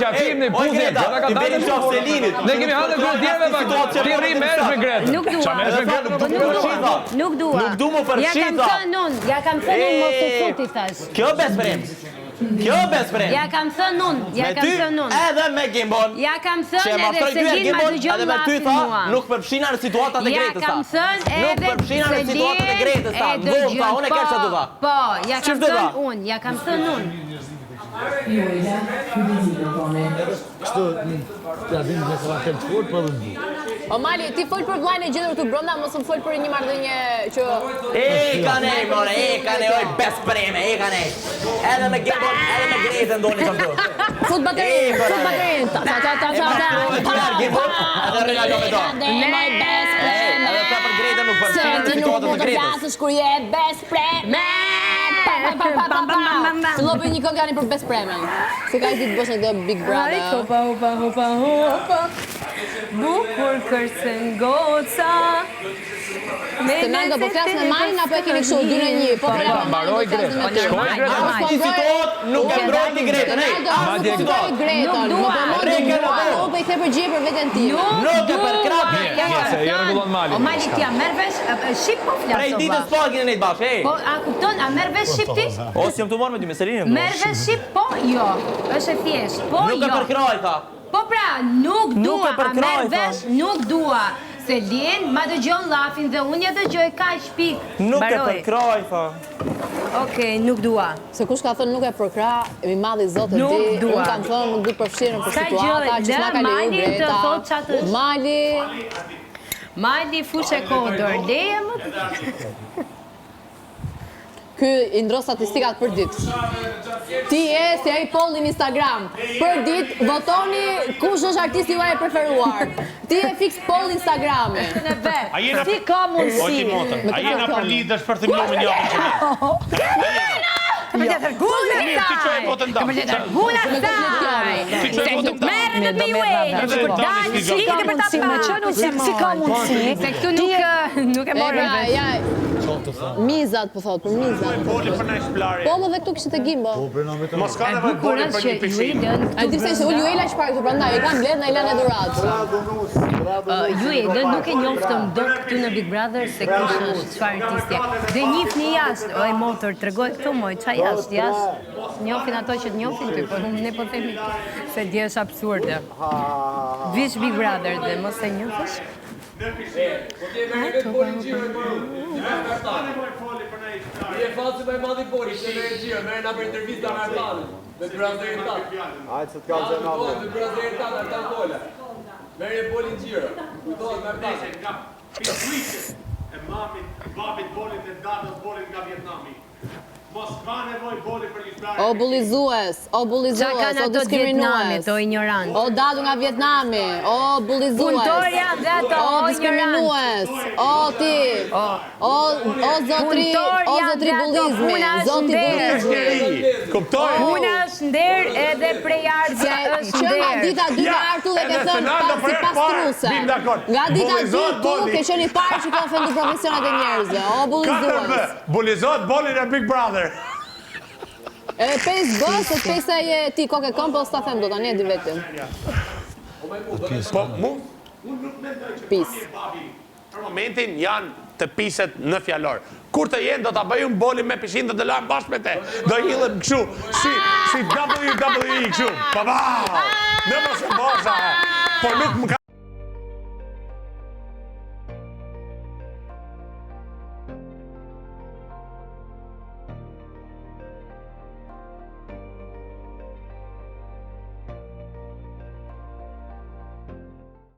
qafim në puzje, gjëra ka dalë në Selinit. Ne kemi hënë kur djeve pak. Ti rri merresh me Greta. Nuk dua. Nuk dua. Nuk du më përfshita. Ja kam thënë unë mos u futi thash. Kjo best friend. Kjo best friend. Ja kam thënë unë, Edhe me Gimbon. Ja kam thënë edhe Selin ma dëgjon llafin mua. Nuk përfshina në situatat e Gretës. Ja kam thënë edhe Nuk përfshina në situatat e Gretës. Vota, unë e kërë që të dha. Po, ja kam thënë unë, ja kam thënë unë. Kështu, të adin me të rakel të fort, për dhe në. O Mali, ti fol për vlajnë e gjithër të brënda, mos më fol për një marrëdhënie që... Oj, best preme, Edhe me Gimbon, edhe me Gretën doni të të. Fut baterin, Edhe regalo me to. My best friend. Edhe të për Gretën nuk përfshina në situatat e Gretës. Flasësh kur je best friend. Fillo për një këngë tani për best friend. Se ka ditë bësh në Big Brother. Hopa. Bukur kërcen goca. Se Nando, po flasë me Malin apo e keni kështu 2-1? Po flasë me Malin, po flasë me ty. Nuk e mbrojti Gretën, Nuk e mbrojti Gretën. Nuk e the përgjigje për veten time. Nuk e përkrap. Se e rregullon Mali. O Mali ti a merr vesh ship po flas. Prej ditës po keni nejt bashkë, Po a kupton, a merr vesh ship ti? O si jam të marrë me ty me Selinin. Merr vesh ship po? Jo. Është e thjeshtë. Po jo. Nuk e përkroj tha. Po pra, nuk dua, a merr tha. vesh, nuk dua. Selin ma dëgjon llafin dhe unë ja dëgjoj kaq pik. Nuk e përkroj tha. Okej, nuk dua. Se kush ka thënë nuk e përkra, e mi madhi zotë Nuk di. dua. Unë kam thënë nuk du përfshirën për Ska situata, gjë, që s'na ka leju Mali të Greta. thot qatë është. Mali fushë kodër, leje më. Ky i ndro statistikat për ditë. Ti je si ai poll në Instagram. Për ditë votoni kush është artisti juaj e preferuar. Ti je fix poll Instagrami. Si ka mundësi? A jena për lidhësh për të mjohë njëri që Gula merë në bijuej. Si ka mundësi? Se këtu nuk e morë Mizat, po thot, për mizat. Po, dhe këtu kishte Gimbo. Mos ka nevojë boli për një pishin. A ti se unë ju e la çfarë këtu prandaj, e kam mbledh në Elena Durat. Ju e nuk e njoftëm dot këtu në Big Brother se kush është çfarë artisti. Dhe njihni jashtë, oj motor, tregoj këtu moj, çaj jashtë. Njohin ato që të njohin ty, por ne po themi se dje është absurde. Vish Big Brother dhe mos e njohësh. Je falë që me madhi bori, që me e gjirë, me nga për intervista me Artanin, me brazerin tatë. Ajtë se t'ka gjë nga Me brazerin tatë, Artan Kola. Merë e bolin gjirë, kujtohet me Artanin. Nga pisliqe e mamit, babit bolin dhe datës bolin nga Vietnami. Mos ka nevoj boli për Izrael. O bullizues, o diskriminues. O ignorant. O dadu nga Vietnami, o bullizues. Punëtorja dhe ato, o diskriminues. O ti. O zotri bullizmi. Zoti bullizmi. Kuptoj? Puna është nder edhe prej ardhja është Që nga nder. dita dy ka artu dhe ke thënë si pastruse. Nga dita dy tu ke qenë i parë që ka ofendu profesionat e njerëzve. O bullizues. Bullizot bolin e Big Brother. Edhe 5 bës, e 5 e je ti koke kom, po s'ta them do tani e di vetëm. Po, mu? Pis. Për momentin janë të piset në fjallor. Kur të jenë do t'a bëjmë boli me pishin dhe të lajmë bashkë me te. Do hillëm këshu, si WWE këshu. Pa, në mos e bosha. Por nuk më ka...